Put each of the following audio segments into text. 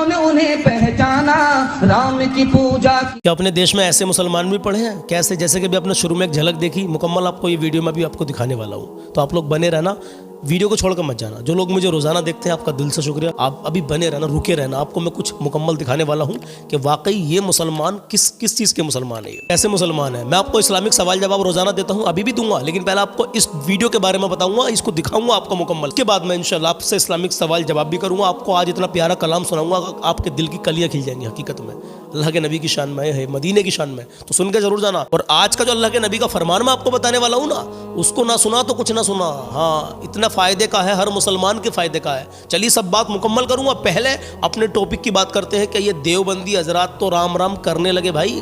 कौन उन्हें पहचाना, राम की पूजा की। क्या अपने देश में ऐसे मुसलमान भी पढ़े हैं कैसे, जैसे कि अभी आपने शुरू में एक झलक देखी, मुकम्मल आपको ये वीडियो में भी आपको दिखाने वाला हूँ, तो आप लोग बने रहना, वीडियो को छोड़कर मत जाना। जो लोग मुझे रोजाना देखते हैं आपका दिल से शुक्रिया, आप अभी बने रहना, रुके रहना, आपको मैं कुछ मुकम्मल दिखाने वाला हूँ कि वाकई ये मुसलमान किस किस चीज़ के मुसलमान है, ऐसे मुसलमान है। मैं आपको इस्लामिक सवाल जवाब रोजाना देता हूँ, अभी भी दूंगा, लेकिन पहले आपको इस वीडियो के बारे में बताऊंगा, इसको दिखाऊंगा आपको मुकम्मल, के बाद मैं इंशाल्लाह आपसे इस्लामिक सवाल जवाब भी करूंगा। आपको आज इतना प्यारा कलाम सुनाऊंगा, आपके दिल की कलियाँ खिल जाएंगी हकीकत में, अल्लाह के नबी की शान में है, मदीने की शान में, तो सुन के जरूर जाना। और आज का जो अल्लाह के नबी का फरमान मैं आपको बताने वाला हूँ ना, उसको ना सुना तो कुछ ना सुना, हाँ इतना फायदे का है, हर मुसलमान के फायदे का है। चलिए सब बात मुकम्मल करूंगा, पहले अपने टॉपिक की बात करते हैं कि ये देवबंदी हजरात तो राम राम करने लगे भाई,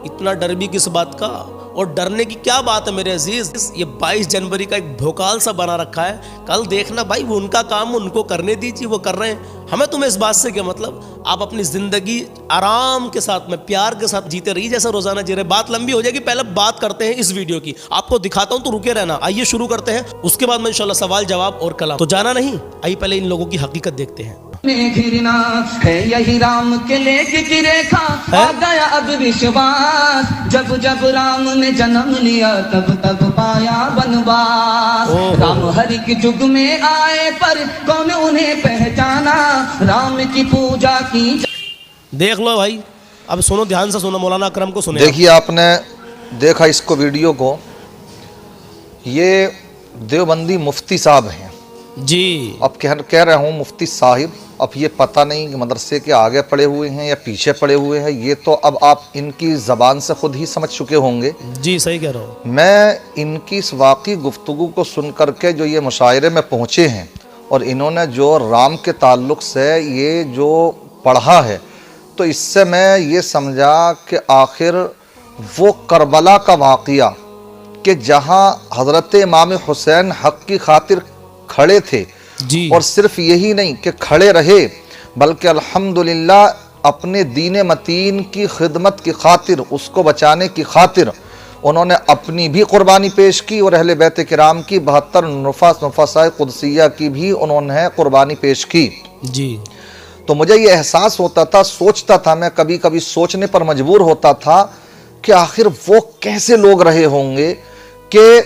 इतना डर भी किस बात का, और डरने की क्या बात है मेरे अजीज। ये 22 जनवरी का एक भोकाल सा बना रखा है, कल देखना भाई, वो उनका काम उनको करने दीजिए, वो कर रहे हैं, हमें तुम्हें इस बात से क्या मतलब। आप अपनी जिंदगी आराम के साथ में प्यार के साथ जीते रहिए जैसा रोजाना जी रहे। बात लंबी हो जाएगी, पहले बात करते हैं इस वीडियो की, आपको दिखाता हूं तो रुके रहना। आइए शुरू करते हैं, उसके बाद में इंशाल्लाह सवाल जवाब और कलाम, तो जाना नहीं। आइए पहले इन लोगों की हकीकत देखते हैं। घिरना है यही राम के लेके की रेखा, आ गया अब विश्वास, जब जब राम ने जन्म लिया तब तब पाया वनवास। राम हर एक युग में आए पर कौन उन्हें पहचाना, राम की पूजा की। देख लो भाई, अब सुनो, ध्यान से सुनो, मौलाना अकरम को सुने। देखिए आपने देखा इसको, वीडियो को, ये देवबंदी मुफ्ती साहब हैं जी। अब कह रहा हूँ मुफ्ती साहिब, अब ये पता नहीं कि मदरसे के आगे पड़े हुए हैं या पीछे पड़े हुए हैं, ये तो अब आप इनकी ज़बान से खुद ही समझ चुके होंगे। जी सही कह रहा हूँ। मैं इनकी इस वाक़ई गुफ्तगू को सुन करके जो ये मुशायरे में पहुँचे हैं और इन्होंने जो राम के ताल्लुक़ से ये जो पढ़ा है, तो इससे मैं ये समझा कि आखिर वो करबला का वाक़या कि जहाँ हज़रत इमाम हुसैन हक़ की खातिर खड़े थे जी, और सिर्फ यही नहीं कि खड़े रहे, बल्कि अल्हम्दुलिल्लाह अपने दीन मतीन की खिदमत की खातिर, उसको बचाने की खातिर उन्होंने अपनी भी कुर्बानी पेश की और अहले बैत किराम की 72 नुफासाए कुदसिया की भी उन्होंने कुर्बानी पेश की जी। तो मुझे ये एहसास होता था, सोचता था, मैं कभी कभी सोचने पर मजबूर होता था कि आखिर वो कैसे लोग रहे होंगे कि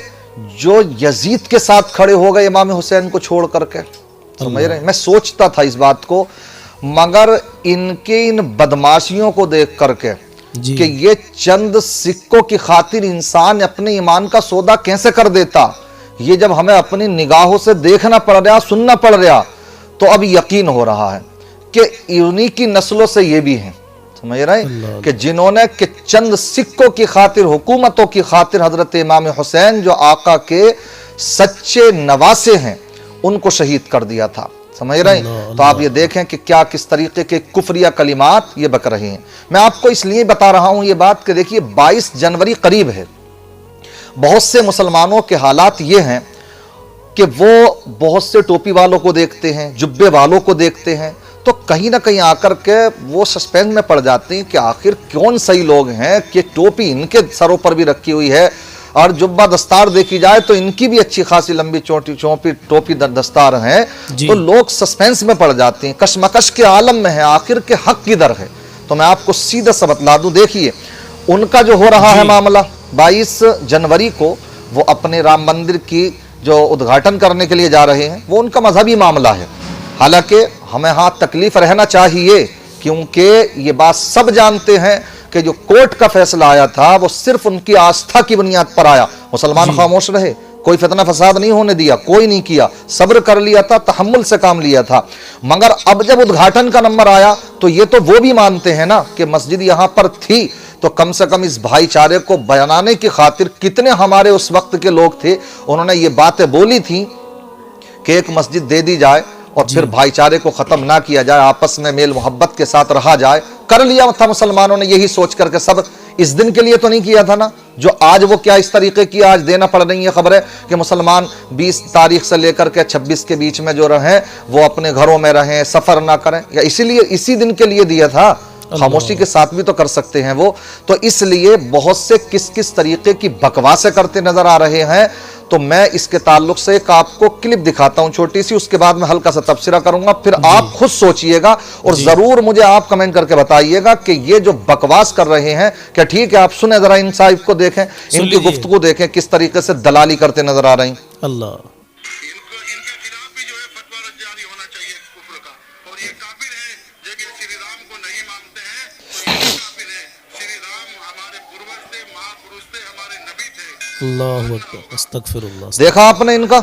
जो यजीद के साथ खड़े हो गए इमाम हुसैन को छोड़ करके, समझ रहे हैं। मैं सोचता था इस बात को, मगर इनके इन बदमाशियों को देख करके कि ये चंद सिक्कों की खातिर इंसान अपने ईमान का सौदा कैसे कर देता, ये जब हमें अपनी निगाहों से देखना पड़ रहा, सुनना पड़ रहा, तो अब यकीन हो रहा है कि उन्हीं की नस्लों से ये भी हैं, समझ रहे हैं, कि जिन्होंने कि चंद सिक्कों की खातिर, हुकूमतों की खातिर हजरत इमाम हुसैन जो आका के सच्चे नवासे हैं उनको शहीद कर दिया था, समझ रहे हैं। तो आप ये देखें कि क्या किस तरीके के कुफरिया कलिमात ये बक रहे हैं। मैं आपको इसलिए बता रहा हूं ये बात कि देखिए 22 जनवरी करीब है, बहुत से मुसलमानों के हालात ये हैं कि वो बहुत से टोपी वालों को देखते हैं, जुब्बे वालों को देखते हैं, तो कहीं ना कहीं आकर के वो सस्पेंस में पड़ जाते हैं कि आखिर कौन सही लोग हैं कि टोपी इनके सरों पर भी रखी हुई है और जुब्बा दस्तार देखी जाए तो इनकी भी अच्छी खासी लंबी टोपी दस्तार हैं, तो लोग सस्पेंस में पड़ जाते हैं, कशमकश के आलम में है, आखिर के हक किधर है। तो मैं आपको सीधा सा बतला दूं, देखिए उनका जो हो रहा है मामला, 22 जनवरी को वो अपने राम मंदिर की जो उद्घाटन करने के लिए जा रहे हैं, वो उनका मजहबी मामला है। हालांकि हमें हाँ तकलीफ रहना चाहिए, क्योंकि ये बात सब जानते हैं कि जो कोर्ट का फैसला आया था वो सिर्फ उनकी आस्था की बुनियाद पर आया। मुसलमान खामोश रहे, कोई फितना फसाद नहीं होने दिया, कोई नहीं किया, सब्र कर लिया था, तहम्मुल से काम लिया था। मगर अब जब उद्घाटन का नंबर आया तो ये तो वो भी मानते हैं ना कि मस्जिद यहां पर थी, तो कम से कम इस भाईचारे को बनाने की खातिर कितने हमारे उस वक्त के लोग थे, उन्होंने ये बातें बोली थी कि एक मस्जिद दे दी जाए और फिर भाईचारे को खत्म ना किया जाए, आपस में मेल मोहब्बत के साथ रहा जाए। कर लिया था मुसलमानों ने यही सोच करके, सब इस दिन के लिए तो नहीं किया था ना, जो आज वो क्या इस तरीके की आज देना पड़ रही है खबरें कि मुसलमान 20 तारीख से लेकर के 26 के बीच में जो रहें वो अपने घरों में रहें, सफर ना करें, या इसीलिए इसी दिन के लिए दिया था। खामोशी के साथ भी तो कर सकते हैं वो। तो इसलिए बहुत से किस किस तरीके की बकवासें करते नजर आ रहे हैं। तो मैं इसके ताल्लुक से एक आपको क्लिप दिखाता हूं छोटी सी, उसके बाद मैं हल्का सा तबसरा करूंगा, फिर आप खुद सोचिएगा और जरूर मुझे आप कमेंट करके बताइएगा कि ये जो बकवास कर रहे हैं क्या ठीक है। आप सुने जरा, इन साहिब को देखें, इनकी गुफ्तगू देखें, किस तरीके से दलाली करते नजर आ रही। अल्लाह, इनके खिलाफ भी जो है फतवा जारी होना चाहिए कुफ्र का। और ये काफिर है जो कि श्री राम को नहीं मानते हैं, तो ये काफिर है। श्री राम हमारे पूर्वज थे, महापुरुष थे, हमारे नबी थे। अल्लाहु अकबर, अस्तगफिरुल्लाह। देखा आपने इनका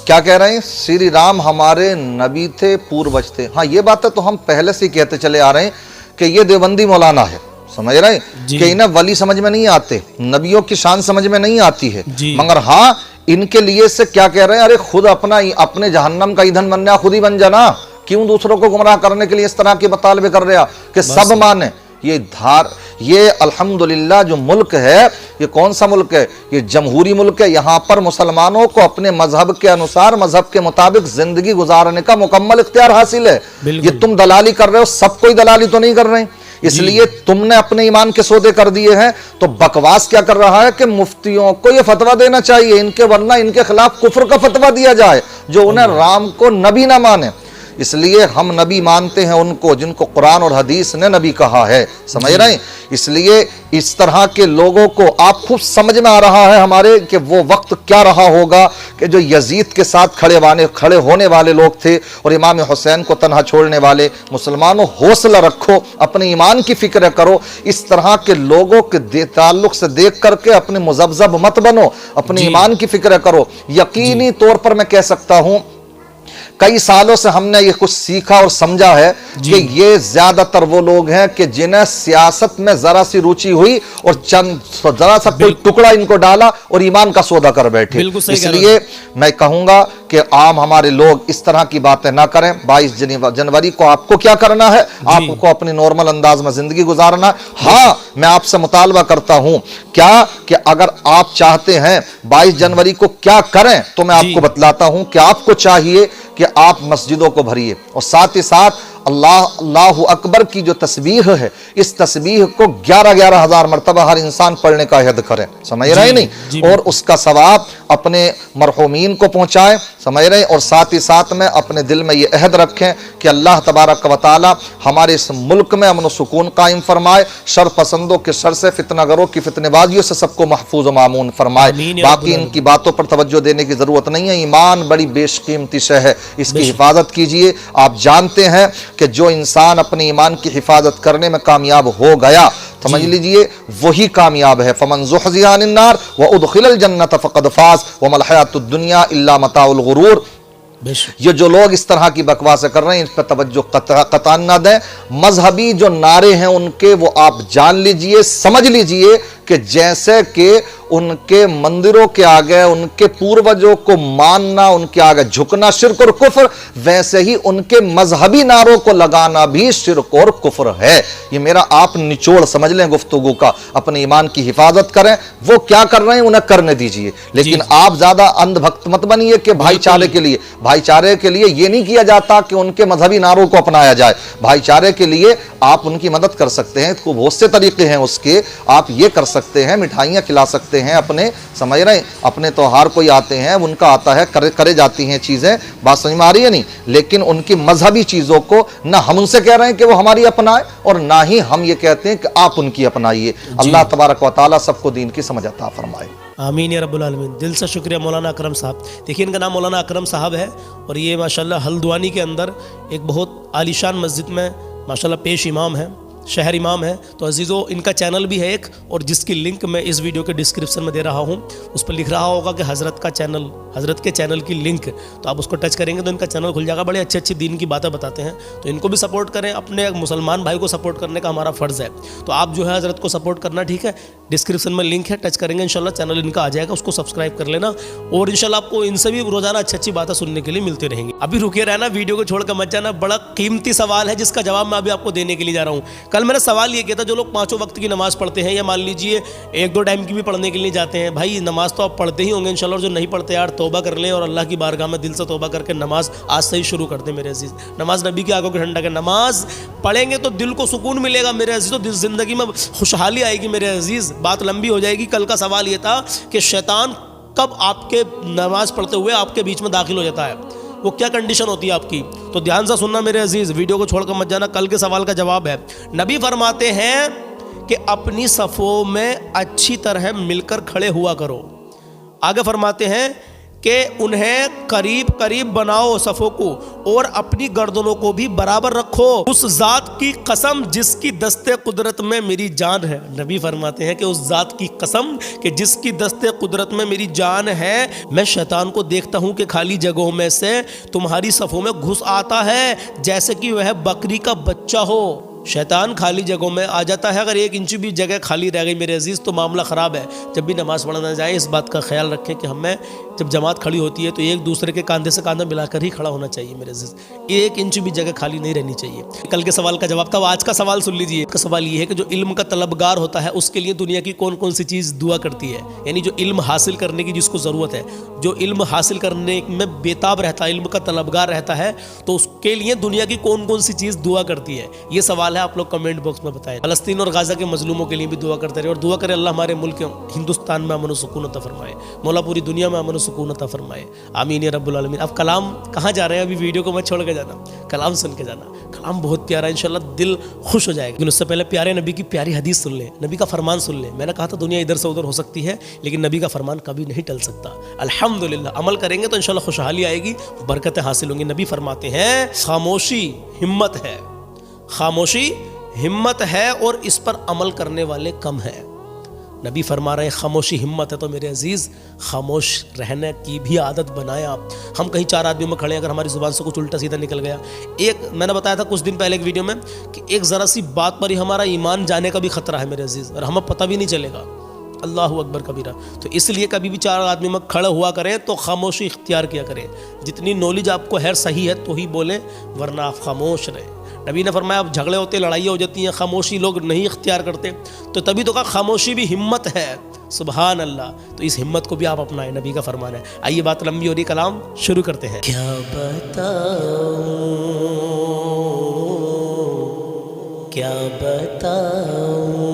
क्या कह रहे हैं, श्री राम हमारे नबी थे, पूर्वज थे। हाँ, ये बात तो हम पहले से कहते चले आ रहे हैं कि ये देवबंदी मौलाना है, समझ रहे हैं कि इन्हें वली समझ में नहीं आते, नबियों की शान समझ में नहीं आती है। मगर हाँ, इनके लिए से क्या कह रहे हैं, अरे खुद अपने जहन्नम का ईंधन बनना, खुद ही बन जाना, क्यों दूसरों को गुमराह करने के लिए इस तरह के बतालबे कर रहे हैं कि सब माने। ये अल्हम्दुलिल्लाह जो मुल्क है, ये कौन सा मुल्क है, ये जमहूरी मुल्क है। यहाँ पर मुसलमानों को अपने मजहब के अनुसार, मजहब के मुताबिक जिंदगी गुजारने का मुकम्मल इख्तियार हासिल है। ये तुम दलाली कर रहे हो, सब कोई दलाली तो नहीं कर रहे, इसलिए तुमने अपने ईमान के सौदे कर दिए हैं। तो बकवास क्या कर रहा है कि मुफ्तियों को ये फतवा देना चाहिए इनके, वरना इनके खिलाफ कुफ्र का फतवा दिया जाए जो उन्हें राम को नबी ना माने। इसलिए हम नबी मानते हैं उनको जिनको कुरान और हदीस ने नबी कहा है, समझ रहे हैं। इसलिए इस तरह के लोगों को आप खूब समझ में आ रहा है हमारे कि वो वक्त क्या रहा होगा कि जो यजीद के साथ खड़े होने वाले लोग थे और इमाम हुसैन को तन्हा छोड़ने वाले। मुसलमानों, हौसला रखो, अपने ईमान की फिक्र करो। इस तरह के लोगों के ताल्लुक से देख करके अपने मुजब्जब मत बनो, अपने ईमान की फिक्र करो। यकीनी तौर पर मैं कह सकता हूं कई सालों से हमने ये कुछ सीखा और समझा है कि ये ज्यादातर वो लोग हैं कि जिन्हें सियासत में जरा सी रुचि हुई और जरा सा कोई टुकड़ा इनको डाला और ईमान का सौदा कर बैठे। इसलिए मैं कहूंगा कि आम हमारे लोग इस तरह की बातें ना करें। 22 जनवरी को आपको क्या करना है, आपको अपनी नॉर्मल अंदाज में जिंदगी गुजारना है। हाँ, मैं आपसे मुतालबा करता हूं क्या कि अगर आप चाहते हैं 22 जनवरी को क्या करें, तो मैं आपको बतलाता हूं कि आपको चाहिए कि आप मस्जिदों को भरिए और साथ ही साथ अल्लाहु अकबर की जो तस्बीह है, इस तस्बीह को 11,000 हजार मरतबा हर इंसान पढ़ने का अहद करें, समझ रहे नहीं, और उसका सवाब अपने मरहूमीन को पहुंचाएं, समझ रहे। और साथ ही साथ में अपने दिल में ये अहद रखें कि अल्लाह तबारक व तआला हमारे इस मुल्क में अमन सुकून कायम फरमाए, शर पसंदों के शर से, फितनागरों की फितनेबाजियों से सबको महफूज व मामून फरमाए। बाकी इनकी बातों पर तवज्जो देने की जरूरत नहीं है। ईमान बड़ी बेशकीमती शय है, इसकी हिफाजत कीजिए। आप जानते हैं कि जो इंसान अपने ईमान की हिफाजत करने में कामयाब हो गया, समझ लीजिए वही कामयाब है। फमन ज़ुहज़िहा अनिन नार व उदखिलल जन्नत फ़क़द फ़ाज़ व मल हयातुद दुनिया इल्ला मताउल गुरूर। ये जो लोग इस तरह की बकवासें कर रहे हैं, इस पर तवज्जो कतई ना दें। मजहबी जो नारे हैं उनके, वो आप जान लीजिए, समझ लीजिए कि जैसे कि उनके मंदिरों के आगे उनके पूर्वजों को मानना, उनके आगे झुकना शिर्क और कुफ्र, वैसे ही उनके मजहबी नारों को लगाना भी शिर्क और कुफ्र है। ये मेरा आप निचोड़ समझ लें गुफ्तगू का। अपने ईमान की हिफाजत करें, वो क्या कर रहे हैं उन्हें करने दीजिए, लेकिन आप ज्यादा अंधभक्त मत बनिए कि भाईचारे के लिए ये नहीं किया जाता कि उनके मजहबी नारों को अपनाया जाए। भाईचारे के लिए आप उनकी मदद कर सकते हैं, तो बहुत से तरीके हैं उसके। आप ये कर सकते हैं, मिठाइयाँ खिला सकते हैं अपने, समझ रहे, अपने त्योहार कोई आते हैं, उनका आता है, करे जाती हैं चीज़ें, बात समझ में आ रही है नहीं। लेकिन उनकी मजहबी चीज़ों को ना हम उनसे कह रहे हैं कि वो हमारी अपनाए, और ना ही हम ये कहते हैं कि आप उनकी अपनाइए। अल्लाह तबारक व तआला सबको दीन की समझ अता फरमाए। आमीन या रब्बुल आलमीन। दिल से शुक्रिया मौलाना अकरम साहब। देखिए, इनका नाम मौलाना अकरम साहब है और ये माशाल्लाह हल्द्वानी के अंदर एक बहुत आलीशान मस्जिद में माशाल्लाह पेश इमाम है, शहर इमाम है। तो अजीज़ों, इनका चैनल भी है एक, और जिसकी लिंक मैं इस वीडियो के डिस्क्रिप्शन में दे रहा हूँ। उस पर लिख रहा होगा कि हज़रत का चैनल, हज़रत के चैनल की लिंक, तो आप उसको टच करेंगे तो इनका चैनल खुल जाएगा। बड़े अच्छी अच्छी दीन की बातें बताते हैं, तो इनको भी सपोर्ट करें। अपने मुसलमान भाई को सपोर्ट करने का हमारा फ़र्ज़ है। तो आप जो है हज़रत को सपोर्ट करना, ठीक है। डिस्क्रिप्शन में लिंक है, टच करेंगे इंशाल्लाह चैनल इनका आ जाएगा, उसको सब्सक्राइब कर लेना। और इंशाल्लाह आपको इनसे भी रोज़ाना अच्छी अच्छी बातें सुनने के लिए मिलती रहेंगी। अभी रुके रहना, वीडियो को छोड़ कर मत जाना। बड़ा कीमती सवाल है जिसका जवाब मैं अभी आपको देने के लिए जा रहा हूँ। کل میں نے سوال یہ کیا تھا جو لوگ 5 وقت کی نماز پڑھتے ہیں یا مان لیجئے 1-2 ٹائم کی بھی پڑھنے کے لیے جاتے ہیں، بھائی نماز تو آپ پڑھتے ہی ہوں گے انشاءاللہ، اور جو نہیں پڑھتے یار توبہ کر لیں اور اللہ کی بارگاہ میں دل سے توبہ کر کے نماز آج سے ہی شروع کر دیں میرے عزیز۔ نماز نبی کی آنکھوں کی ٹھنڈک ہے، نماز پڑھیں گے تو دل کو سکون ملے گا میرے عزیز، تو زندگی میں خوشحالی آئے گی میرے عزیز۔ بات لمبی ہو جائے گی۔ کل کا سوال یہ تھا کہ شیطان کب آپ کے نماز پڑھتے ہوئے آپ کے بیچ میں داخل ہو جاتا ہے، وہ کیا کنڈیشن ہوتی ہے آپ کی؟ تو دھیان سے سننا میرے عزیز، ویڈیو کو چھوڑ کر مت جانا۔ کل کے سوال کا جواب ہے، نبی فرماتے ہیں کہ اپنی صفوں میں اچھی طرح مل کر کھڑے ہوا کرو۔ آگے فرماتے ہیں کہ انہیں قریب قریب بناؤ صفوں کو، اور اپنی گردنوں کو بھی برابر رکھو، اس ذات کی قسم جس کی دست قدرت میں میری جان ہے۔ نبی فرماتے ہیں کہ اس ذات کی قسم کہ جس کی دست قدرت میں میری جان ہے، میں شیطان کو دیکھتا ہوں کہ خالی جگہوں میں سے تمہاری صفوں میں گھس آتا ہے جیسے کہ وہ بکری کا بچہ ہو۔ شیطان خالی جگہوں میں آ جاتا ہے، اگر 1 انچ بھی جگہ خالی رہ گئی میرے عزیز تو معاملہ خراب ہے۔ جب بھی نماز پڑھنا جائیں اس بات کا خیال رکھیں کہ ہمیں جب جماعت کھڑی ہوتی ہے تو ایک دوسرے کے کاندھے سے کاندھا ملا کر ہی کھڑا ہونا چاہیے میرے عزیز، 1 انچ بھی جگہ خالی نہیں رہنی چاہیے۔ کل کے سوال کا جواب تھا، آج کا سوال سن لیجیے۔ کا سوال یہ ہے کہ جو علم کا طلبگار ہوتا ہے اس کے لیے دنیا کی کون کون سی چیز دعا کرتی ہے، یعنی جو علم حاصل کرنے کی جس کو ضرورت ہے، جو علم حاصل کرنے میں بےتاب رہتا ہے، علم کا طلبگار رہتا ہے، تو اس کے لیے دنیا کی کون کون سی چیز دعا کرتی ہے؟ یہ سوال ہے، آپ لوگ کمنٹ باکس میں بتائیں۔ فلسطین اور غزہ کے مظلوموں کے لیے بھی دعا کرتے رہے، اور دعا کرے اللہ ہمارے ملک ہندوستان میں امن و سکون عطا فرمائے، مولا پوری دنیا میں امن و سکون عطا فرمائے، آمین یا رب العالمین۔ اب کلام کہاں جا رہے ہیں؟ ابھی ویڈیو کو مت چھوڑ کے جانا، کلام سن کے جانا۔ کلام بہت پیارا ہے، انشاءاللہ دل خوش ہو جائے گا۔ لیکن اس سے پہلے پیارے نبی کی پیاری حدیث سن لیں، نبی کا فرمان سن لیں۔ میں نے کہا تھا دنیا ادھر سے ادھر ہو سکتی ہے لیکن نبی کا فرمان کبھی نہیں ٹل سکتا۔ الحمدللہ عمل کریں گے تو انشاءاللہ خوشحالی آئے گی، برکتیں حاصل ہوں گی۔ نبی فرماتے ہیں خاموشی ہمت ہے، خاموشی ہمت ہے اور اس پر عمل کرنے والے کم ہیں۔ نبی فرما رہے ہیں خاموشی ہمت ہے، تو میرے عزیز خاموش رہنے کی بھی عادت بنائیں آپ۔ ہم کہیں 4 آدمیوں میں کھڑے ہیں، اگر ہماری زبان سے کچھ الٹا سیدھا نکل گیا، میں نے بتایا تھا کچھ دن پہلے ایک ویڈیو میں کہ ایک ذرا سی بات پر ہی ہمارا ایمان جانے کا بھی خطرہ ہے میرے عزیز، اور ہمیں پتہ بھی نہیں چلے گا۔ اللہ اکبر کبیرہ۔ تو اس لیے کبھی بھی 4 آدمی میں کھڑے ہوا کریں تو خاموشی اختیار کیا کریں، جتنی نالج آپ کو ہے صحیح ہے تو ہی بولیں، ورنہ آپ خاموش رہیں۔ نبی نے فرمایا اب جھگڑے ہوتے، لڑائیاں ہو جاتی ہیں، خاموشی لوگ نہیں اختیار کرتے، تو تبھی تو کہا خاموشی بھی ہمت ہے۔ سبحان اللہ۔ تو اس ہمت کو بھی آپ اپنائیں، نبی کا فرمان ہے۔ آئیے بات لمبی ہو رہی، کلام شروع کرتے ہیں۔ کیا بتاؤں، کیا بتاؤں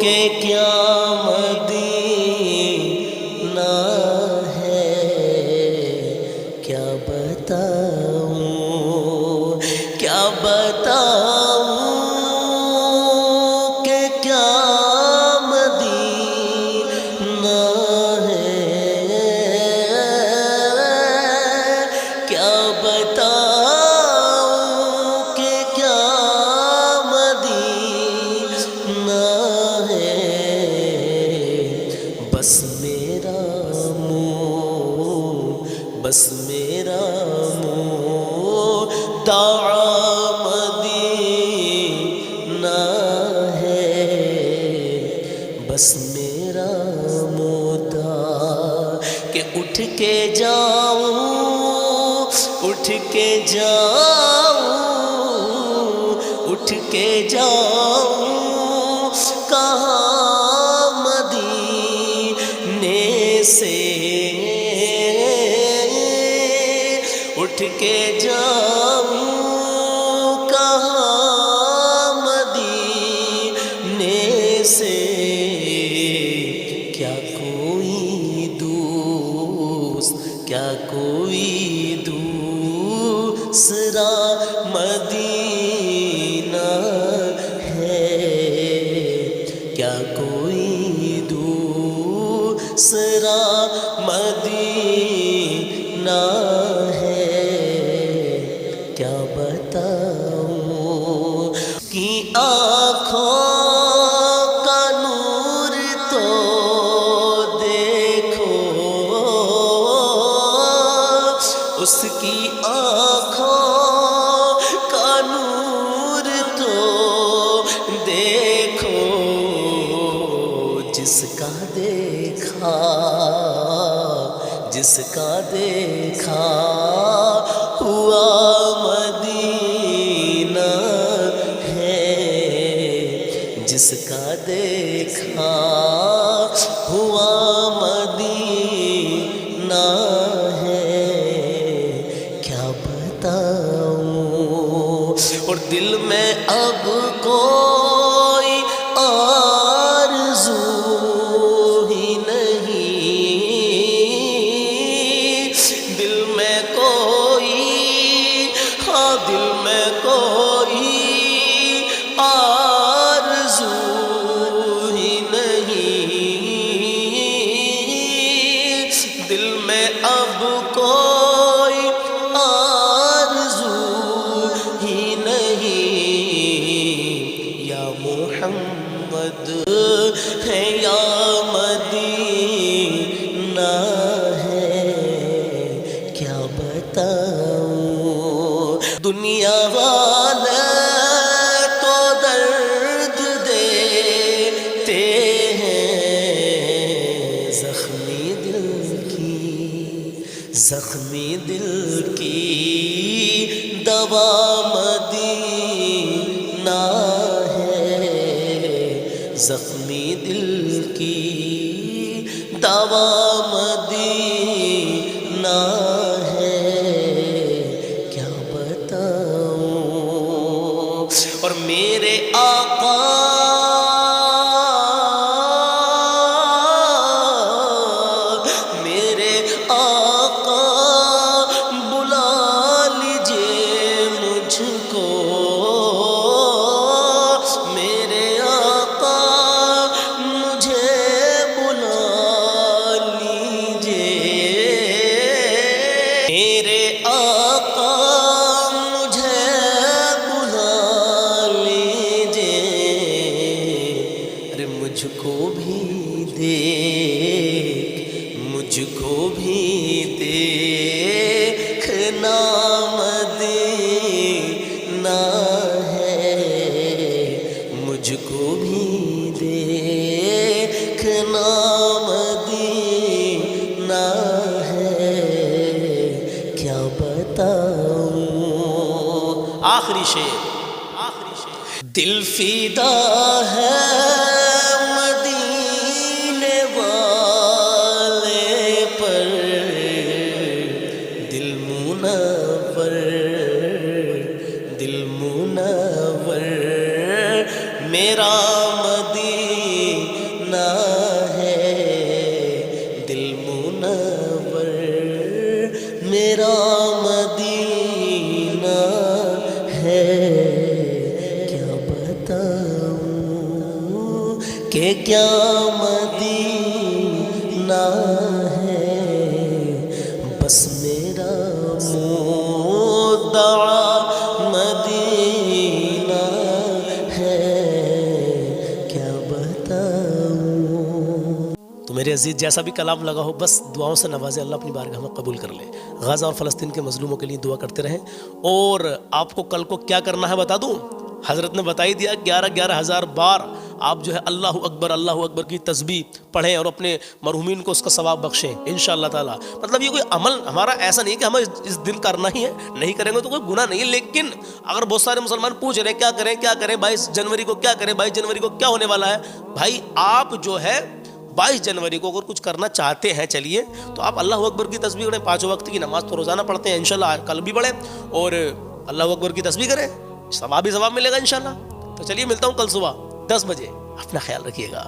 کہ کیا مدینہ ہے، کیا بتاؤں، کیا بتاؤں کہ کیا مدینہ ہے، کیا بتاؤں کہ کیا مدینہ ہے، بس میرا منہ، بس میرا منہ دعا مدینہ ہے، بس میرا مدعا کہ اٹھ کے جاؤں، اٹھ کے جاؤں، اٹھ کے جاؤں کہاں مدینے سے، اٹھ کے جاؤں کہاں مدینے سے، کیا کوئی دوست، کیا کوئی دوسرا مدینہ ہے، کیا کوئی دوسرا مدینہ ہے، کیا بتاؤں کہ آنکھوں کا نور تو دیکھو، اس کی آنکھوں کا نور تو دیکھو، جس کا دیکھا، جس کا دیکھا ہوا مدینہ ہے، جس کا دیکھا ہوا مدینہ ہے کیا بتاؤں، اور دل میں اب کوئی آرزو ہی نہیں، دل میں کوئی، ہاں دل میں کوئی آرزو ہی نہیں، دل میں اب کوئی آرزو ہی نہیں، یا محمد ہے یا مدینہ ہے کیا بتاؤں، دنیا والے تو درد دیتے ہیں، زخمی دل کی دوا مدینہ ہے، زخمی دل کی دوا مدینہ ہے کیا بتاؤں، اور میرے آقا بلا لیجئے مجھ کو، میرے آقا مجھے بلا لیجئے، میرے آقا مجھے بلا لیجئے، ارے مجھ کو بھی دیکھ، مجھ کو بھی دیکھنا مدینہ ہے، مجھ کو بھی دیکھنا مدینہ ہے کیا بتاؤں، آخری شعر، دل فدا ہے مدینے والے پر، دل منور میرا مدینہ ہے، دل منور میرا مدینہ ہے کیا بتاؤں کہ کیا مدینہ ہے، بس میرا مدعا مدینہ ہے کیا بتاؤں۔ تو میرے عزیز جیسا بھی کلام لگا ہو بس دعاؤں سے نوازے، اللہ اپنی بارگاہ میں قبول کر لے۔ غزہ اور فلسطین کے مظلوموں کے لیے دعا کرتے رہیں، اور آپ کو کل کو کیا کرنا ہے بتا دوں، حضرت نے بتا ہی دیا، 11,000 بار آپ جو ہے اللہ اکبر کی تسبیح پڑھیں اور اپنے مرحومین کو اس کا ثواب بخشیں انشاءاللہ تعالی۔ مطلب یہ کوئی عمل ہمارا ایسا نہیں کہ ہمیں اس دن کرنا ہی ہے، نہیں کریں گے تو کوئی گناہ نہیں ہے، لیکن اگر بہت سارے مسلمان پوچھ رہے ہیں کیا کریں 22 جنوری کو کیا کریں، 22 جنوری کو کیا ہونے والا ہے، بھائی آپ جو ہے 22 جنوری کو اگر کچھ کرنا چاہتے ہیں چلیے تو آپ اللہ اکبر کی تسبیح کریں، 5 وقت کی نماز تو روزانہ پڑھتے ہیں انشاءاللہ، کل بھی پڑھیں اور اللہ اکبر کی تسبیح کریں، ثواب ہی ثواب ملے گا انشاءاللہ۔ تو چلیے ملتا ہوں کل صبح 10 بجے، اپنا خیال رکھیے گا۔